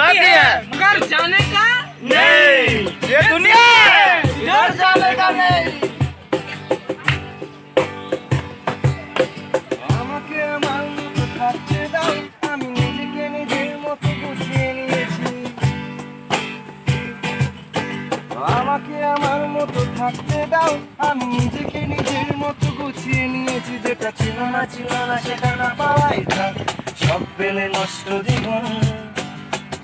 बाकी है मगर जाने का नहीं, ये दुनिया है इधर जाने का नहीं। আমাকে আমার মতো থাকতে দাও, আমি নিজেকে নিজের মতো গুছিয়ে নিয়েছি। আমাকে আমার মতো থাকতে দাও, আমি নিজেকে নিজের মতো গুছিয়ে নিয়েছি। যেটা ছিল না সেটা না পাওয়াই থাক, সব পেলে নষ্ট জীবন।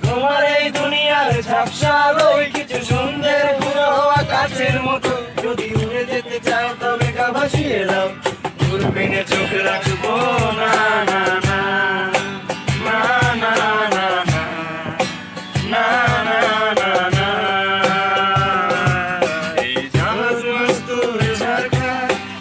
তোমার এই দুনিয়ার ঝাপসা আলোয় কিছু সুন্দর ঘুরে হওয়া কাছের মতো। যদি উড়ে যেতে চাও তবে গা ভাসিয়ে দাও, দূরবীনে চোখ রাখবো না না না না না না না না না না। এই জাহাজ মস্তুর ঝাড়খা,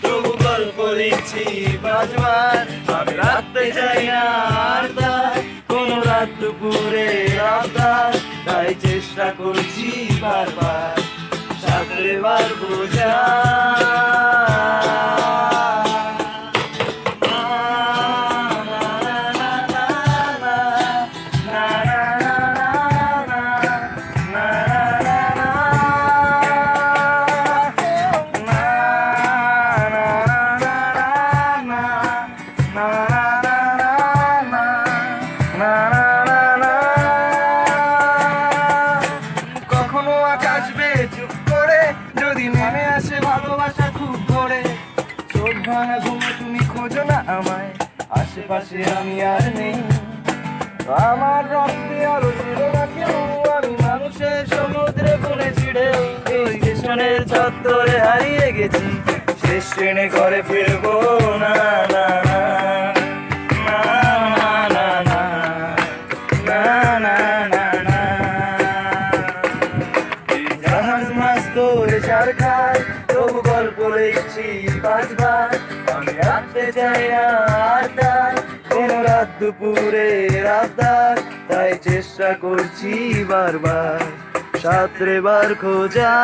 তবু গল্প লিখছি বাজবার। আমি রাখতে চাই না আর তার কোনো রাত দুপুরে রাতদার, তাই চেষ্টা করছি বারবার সাঁতরে পারবো যা। কখনো আকাশ বেয়ে চুপ করে যদি নেমে আসে ভালোবাসা খুব ভরে। চোখ ভাঙা ঘুমে তুমি খোঁজো না আমায়, আশেপাশে আমি আর নেই। আমার রক্তে আলো ছিল না কেউ, আমি মানুষের সমুদ্রে বলে ছিড়ে। এই স্টেশনের চত্বরে হারিয়ে গেছি, শেষ ট্রেনে ঘরে ফিরবো না না না না না না না না না। জাহাজ মাছ ধরে ছাড় খায়, তবু গল্প লিখছি পাঁচবার। আমি রাখতে চাই না আর তার কোনো রাত দুপুরে রাতদার, তাই চেষ্টা করছি বারবার সাঁতরে বার খোঁজা।